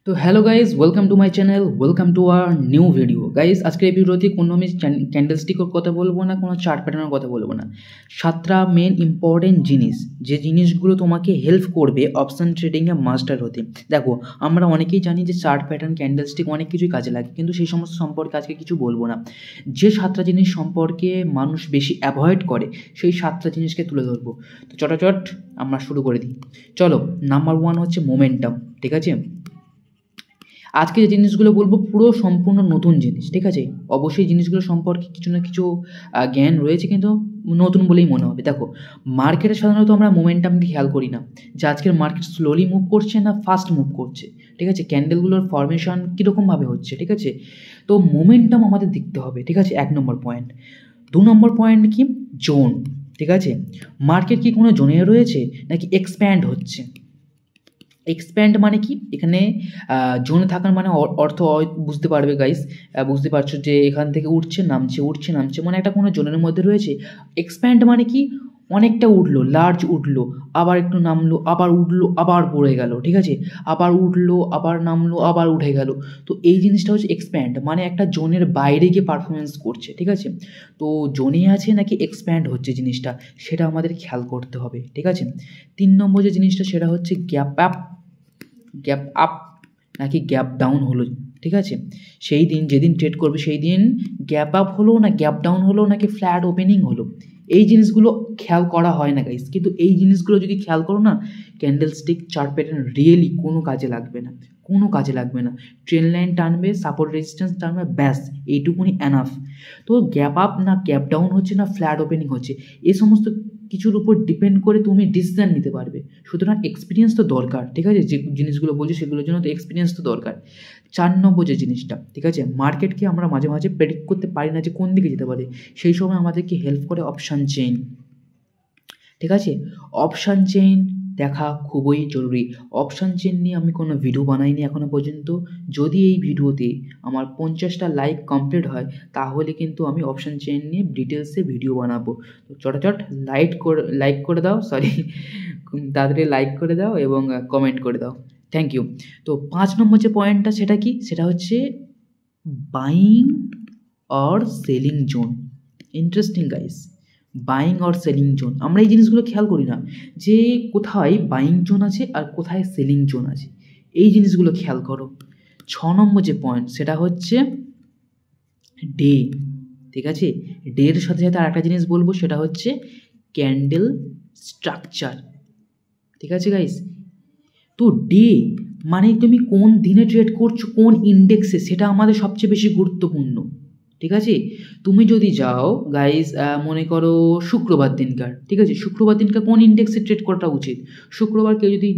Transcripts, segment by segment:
তো hello guys, welcome to my channel, welcome to our new video. Guys আজকের এই ভিডিওতে কোনো আমি ক্যান্ডেলস্টিকের কথা বলবো না, কোনো চার্ট প্যাটার্নের কথা বলবো না। 7টা মেন ইম্পর্টেন্ট জিনিস, যে জিনিসগুলো তোমাকে হেল্প করবে অপশান ট্রেডিংয়ে মাস্টার হতে। দেখো, আমরা অনেকেই জানি যে চার্ট প্যাটার্ন, ক্যান্ডেলস্টিক অনেক কিছুই কাজে লাগে, কিন্তু সেই সমস্ত সম্পর্কে আজকে কিছু বলবো না। যে 7টা জিনিস সম্পর্কে মানুষ বেশি অ্যাভয়েড করে, সেই 7টা জিনিসকে তুলে ধরবো। তো চটাচট আমরা শুরু করে দিই। চলো, নাম্বার 1 হচ্ছে মোমেন্টাম। ঠিক আছে, আজকে যে জিনিসগুলো বলবো পুরো সম্পূর্ণ নতুন জিনিস। ঠিক আছে, অবশ্যই জিনিসগুলো সম্পর্কে কিছু না কিছু জ্ঞান রয়েছে, কিন্তু নতুন বলেই মনে হবে। দেখো, মার্কেটে সাধারণত আমরা মোমেন্টামকে খেয়াল করি না, যে আজকের মার্কেট স্লোলি মুভ করছে না ফাস্ট মুভ করছে। ঠিক আছে, ক্যান্ডেলগুলোর ফরমেশন কীরকমভাবে হচ্ছে। ঠিক আছে, তো মোমেন্টাম আমাদের দেখতে হবে। ঠিক আছে, 1 নম্বর পয়েন্ট। 2 নম্বর পয়েন্ট কি? জোন। ঠিক আছে, মার্কেট কি কোনো জোনে রয়েছে নাকি এক্সপ্যান্ড হচ্ছে? এক্সপ্যান্ড মানে কি? এখানে জোনে থাকার মানে অর্থ বুঝতে পারবে গাইস, বুঝতে পারছো যে এখান থেকে উঠছে নামছে, মানে একটা কোনো জোনের মধ্যে রয়েছে। এক্সপ্যান্ড মানে কি? অনেকটা উঠলো, লার্জ উঠলো, আবার একটু নামলো, আবার উঠলো, আবার পড়ে গেল। ঠিক আছে, আবার উঠলো, আবার নামলো, আবার উঠে গেল। তো এই জিনিসটা হচ্ছে এক্সপ্যান্ড, মানে একটা জোনের বাইরে গিয়ে পারফরমেন্স করছে। ঠিক আছে, তো জোনে আছে নাকি এক্সপ্যান্ড হচ্ছে জিনিসটা, সেটা আমাদের খেয়াল করতে হবে। ঠিক আছে, 3 নম্বর যে জিনিসটা, সেটা হচ্ছে গ্যাপ আপ নাকি গ্যাপ ডাউন হলো। ঠিক আছে, সেই দিন যেদিন ট্রেড করবে সেই দিন গ্যাপ আপ হলো না গ্যাপ ডাউন হলো নাকি ফ্ল্যাট ওপেনিং হলো, এই জিনিসগুলো খেয়াল করা হয় না গাইস। কিন্তু এই জিনিসগুলো যদি খেয়াল করো না, ক্যান্ডেলস্টিক চার্ট প্যাটার্ন রিয়েলি কোনো কাজে লাগবে না। ট্রেন লাইন টানবে, সাপোর্ট রেজিস্ট্যান্স টানবে, ব্যাস এইটুকুনি এনাফ। তো গ্যাপ আপ না গ্যাপ ডাউন হচ্ছে না ফ্ল্যাট ওপেনিং হচ্ছে, এই সমস্ত কিছুর উপর ডিপেন্ড করে তুমি ডিসিশন নিতে পারবে। সুতরাং এক্সপিরিয়েন্স তো দরকার। ঠিক আছে, যে জিনিসগুলো বলছি সেগুলোর জন্য তো এক্সপিরিয়েন্স তো দরকার। 4 নম্বর যে জিনিসটা, ঠিক আছে, মার্কেটকে আমরা মাঝে মাঝে প্রেডিক্ট করতে পারি না যে কোন দিকে যেতে পারে, সেই সময় আমাদেরকে হেল্প করে অপশান চেইন। ঠিক আছে, অপশান চেইন দেখা খুবই জরুরি। অপশান চেইন নিয়ে আমি কোনো ভিডিও বানাইনি এখনও পর্যন্ত। যদি এই ভিডিওতে আমার 50টা লাইক কমপ্লিট হয়, তাহলে কিন্তু আমি অপশান চেইন নিয়ে ডিটেলসে ভিডিও বানাবো। তো চটাচট লাইক করে দাও, তাড়াতাড়ি লাইক করে দাও এবং কমেন্ট করে দাও। Thank you. তো 5 নম্বর যে পয়েন্টটা, সেটা কি? সেটা হচ্ছে buying or selling zone. Interesting guys, buying or selling zone, আমরা এই জিনিসগুলো খেয়াল করি না, যে কোথায় বাইং জোন আছে আর কোথায় সেলিং জোন আছে, এই জিনিসগুলো খেয়াল করো। 6 নম্বর যে পয়েন্ট, সেটা হচ্ছে ডে। ঠিক আছে, ডের সাথে সাথে আরেকটা জিনিস বলবো, সেটা হচ্ছে ক্যান্ডেল স্ট্রাকচার। ঠিক আছে গাইস, তো ডে মানে তুমি কোন দিনে ট্রেড করছো, কোন ইন্ডেক্সে, সেটা আমাদের সবচেয়ে বেশি গুরুত্বপূর্ণ। ঠিক আছে, তুমি যদি যাও গাইস, মনে করো শুক্রবার দিনকার, ঠিক আছে, শুক্রবার দিনকার কোন ইন্ডেক্সে ট্রেড করাটা উচিত? শুক্রবার কেউ যদি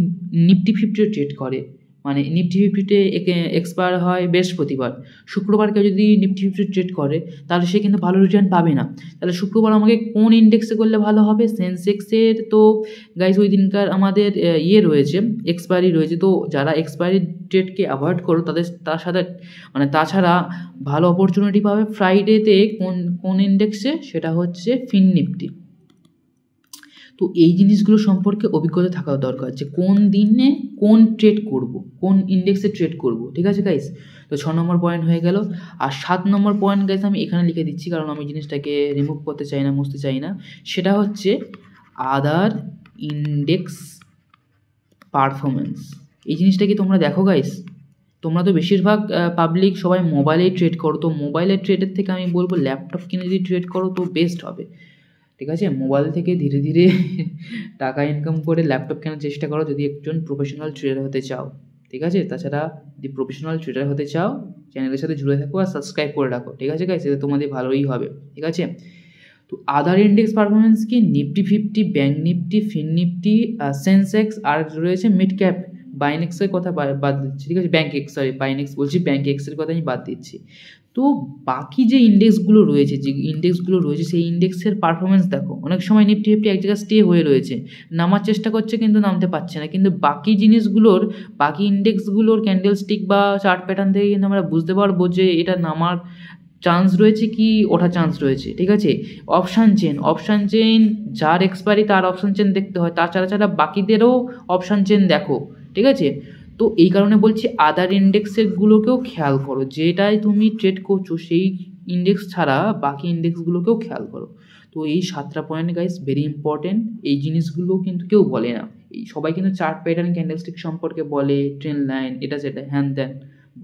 নিফটি 50 ট্রেড করে, মানে নিফটি 50 এক্সপায়ার হয় বৃহস্পতিবার, শুক্রবার কেউ যদি নিফটি 50 ট্রেড করে, তাহলে সে কিন্তু ভালো রিটার্ন পাবে না। তাহলে শুক্রবার আমাকে কোন ইন্ডেক্সে করলে ভালো হবে? সেন্সেক্সের তো গাইস ওই দিনকার আমাদের রয়েছে, এক্সপায়ারি রয়েছে। তো যারা এক্সপায়ারি ট্রেডকে অ্যাভয়েড করো, তার সাথে মানে তাছাড়া ভালো অপরচুনিটি পাবে ফ্রাইডেতে। কোন ইন্ডেক্সে? সেটা হচ্ছে ফিন নিফটি। তো এই জিনিসগুলো সম্পর্কে অভিজ্ঞতা থাকা দরকার, যে কোন দিনে কোন ট্রেড করব, কোন ইন্ডেক্সে ট্রেড করব। ঠিক আছে গাইস, তো 6 নম্বর পয়েন্ট হয়ে গেল। আর 7 নম্বর পয়েন্ট গাইস আমি এখানে লিখে দিচ্ছি, কারণ আমি জিনিসটাকে রিমুভ করতে চাই না, মুছতে চাই না। সেটা হচ্ছে আদার ইন্ডেক্স পারফরমেন্স। এই জিনিসটা কি তোমরা দেখো গাইস? তোমরা তো বেশিরভাগ পাবলিক সবাই মোবাইলেই ট্রেড করো, তো মোবাইলের ট্রেডের থেকে আমি বলবো ল্যাপটপ কিনে যদি ট্রেড করো তো বেস্ট হবে। ঠিক আছে, মোবাইল থেকে ধীরে ধীরে টাকা ইনকাম করে ল্যাপটপ কেনার চেষ্টা করো যদি একজন প্রফেশনাল ট্রেডার হতে চাও। ঠিক আছে, তাছাড়া যদি প্রফেশনাল ট্রেডার হতে চাও, চ্যানেলের সাথে জুড়ে থাকো আর সাবস্ক্রাইব করে রাখো। ঠিক আছে গাইস, এটা তোমাদের ভালোই হবে। ঠিক আছে, তো আদার ইন্ডেক্স পারফরমেন্স কি? নিফটি 50, ব্যাঙ্ক নিফটি, ফিন নিফটি, সেন্সেক্স, আর রয়েছে মিড ক্যাপ বাইনেক্সের কথা বাদ দিচ্ছি। ঠিক আছে, বাইনেক্স বলছি, ব্যাঙ্ক এক্সের কথা আমি বাদ দিচ্ছি। তো বাকি যে ইন্ডেক্সগুলো রয়েছে সেই ইন্ডেক্সের পারফরমেন্স দেখো। অনেক সময় নিফটি 50 এক জায়গায় স্টে হয়ে রয়েছে, নামার চেষ্টা করছে কিন্তু নামতে পারছে না। কিন্তু বাকি ইন্ডেক্সগুলোর ক্যান্ডেলস্টিক বা চার্ট প্যাটার্ন থেকে কিন্তু আমরা বুঝতে পারবো যে এটা নামার চান্স রয়েছে কি ওঠার চান্স রয়েছে। ঠিক আছে, অপশান চেন যার এক্সপায়ারি তার অপশান চেন দেখতে হয়, তাছাড়া বাকিদেরও অপশান চেন দেখো। ঠিক আছে, তো এই কারণে বলছি আদার ইন্ডেক্সেরগুলোকেও খেয়াল করো, যেটাই তুমি ট্রেড করছো সেই ইন্ডেক্স ছাড়া বাকি ইন্ডেক্সগুলোকেও খেয়াল করো। তো এই 7টা পয়েন্ট গাইস ভেরি ইম্পর্টেন্ট। এই জিনিসগুলো কিন্তু কেউ বলে না, এই সবাই কিন্তু চার্ট প্যাটার্ন ক্যান্ডেলস্টিক সম্পর্কে বলে, ট্রেন্ড লাইন এটা সেটা হ্যান ত্যান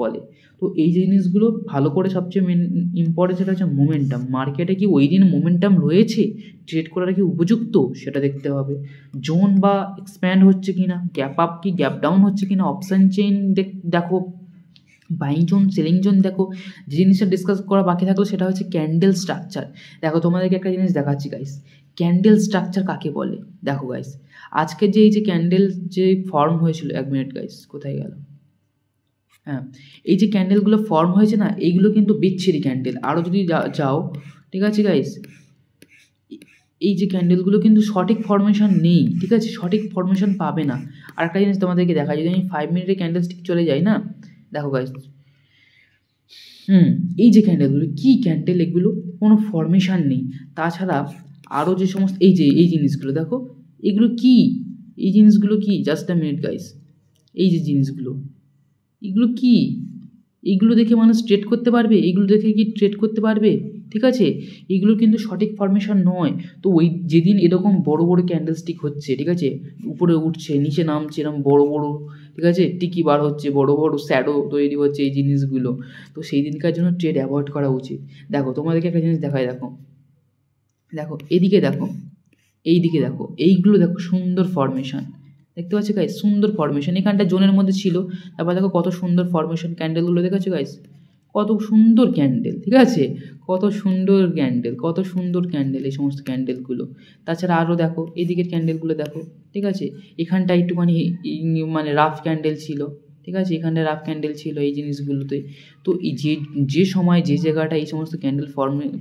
বলে। তো এই জিনিসগুলো ভালো করে সবচেয়ে মেন ইম্পর্টেন্ট সেটা হচ্ছে মোমেন্টাম। মার্কেটে কি ওই দিন মোমেন্টাম রয়েছে, ট্রেড করার কি উপযুক্ত সেটা দেখতে হবে। জোন বা এক্সপ্যান্ড হচ্ছে কি না, গ্যাপ আপ কি গ্যাপ ডাউন হচ্ছে কি না, অপশান চেইন দেখো, বাইং জোন সেলিং জোন দেখো। যে জিনিসটা ডিসকাস করা বাকি থাকলো সেটা হচ্ছে ক্যান্ডেল স্ট্রাকচার। দেখো তোমাদেরকে একটা জিনিস দেখাচ্ছি গাইস, ক্যান্ডেল স্ট্রাকচার কাকে বলে। দেখো গাইস, আজকে যে এই যে ক্যান্ডেল যে ফর্ম হয়েছিল, 1 মিনিট গাইস কোথায় গেল, হ্যাঁ, এই যে ক্যান্ডেলগুলো ফর্ম হয়েছে না, এইগুলো কিন্তু বিচ্ছিরি ক্যান্ডেল। আরও যদি যাও, ঠিক আছে গাইস, এই যে ক্যান্ডেলগুলো কিন্তু সঠিক ফরমেশন নেই, ঠিক আছে, সঠিক ফরমেশন পাবে না। আর একটা জিনিস তোমাদেরকে দেখা, যদি আমি 5 মিনিটের ক্যান্ডেল স্টিক চলে যাই না, দেখো গাইস, এই যে ক্যান্ডেলগুলো কী ক্যান্ডেল, এগুলো কোনো ফরমেশান নেই। তাছাড়া আরও যে সমস্ত এই জিনিসগুলো দেখো, এগুলো কি, এই জিনিসগুলো কি, জাস্ট আ মিনিট গাইস, এই যে জিনিসগুলো, এগুলো কি, এইগুলো দেখে মানুষ ট্রেড করতে পারবে? এইগুলো দেখে কি ট্রেড করতে পারবে? ঠিক আছে, এগুলো কিন্তু সঠিক ফরমেশন নয়। তো ওই যেদিন এরকম বড় বড় ক্যান্ডেল স্টিক হচ্ছে, ঠিক আছে, উপরে উঠছে নিচে নামছে এরকম বড় বড়, ঠিক আছে, টিকি বার হচ্ছে, বড় বড় শ্যাডো তৈরি হচ্ছে, এই জিনিসগুলো, তো সেই দিনকার জন্য ট্রেড অ্যাভয়েড করা উচিত। দেখো তোমাদেরকে একটা জিনিস দেখায়, দেখো দেখো এদিকে দেখো, এই দিকে দেখো, এইগুলো দেখো সুন্দর ফরমেশন, দেখতে পাচ্ছ গাইস, সুন্দর ফরমেশন। এখানটা জোনের মধ্যে ছিল, তারপর দেখো কত সুন্দর ফরমেশন, ক্যান্ডেলগুলো দেখেছো গাইস, কত সুন্দর ক্যান্ডেল, ঠিক আছে, কত সুন্দর ক্যান্ডেল, কত সুন্দর ক্যান্ডেল এই সমস্ত ক্যান্ডেলগুলো। তাছাড়া আরও দেখো এদিকের ক্যান্ডেলগুলো দেখো, ঠিক আছে, এখানটা একটুখানি মানে রাফ ক্যান্ডেল ছিল, ঠিক আছে, এখানটা রাফ ক্যান্ডেল ছিল এই জিনিসগুলোতে। তো এই যে সময় যে জায়গাটা এই সমস্ত ক্যান্ডেল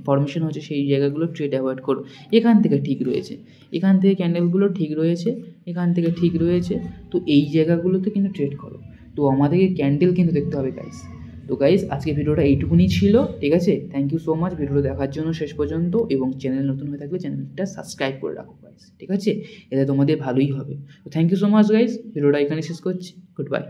ফরমেশন হচ্ছে সেই জায়গাগুলো ট্রেড অ্যাভয়েড করো। এখান থেকে ঠিক রয়েছে, এখান থেকে ক্যান্ডেলগুলো ঠিক রয়েছে, এখান থেকে ঠিক রয়েছে, তো এই জায়গাগুলোতে কিন্তু ট্রেড করো। তো আমাদেরকে ক্যান্ডেল কিন্তু দেখতে হবে গাইস। তো গাইস আজকে ভিডিওটা এইটুকুনি ছিল, ঠিক আছে, থ্যাংক ইউ সো মাচ ভিডিওটা দেখার জন্য শেষ পর্যন্ত, এবং চ্যানেল নতুন হয়ে থাকলে চ্যানেলটা সাবস্ক্রাইব করে রাখো গাইস, ঠিক আছে, এতে তোমাদের ভালোই হবে। তো thank you so much guys, ভিডিওটা এখানে শেষ করছি, গুড বাই।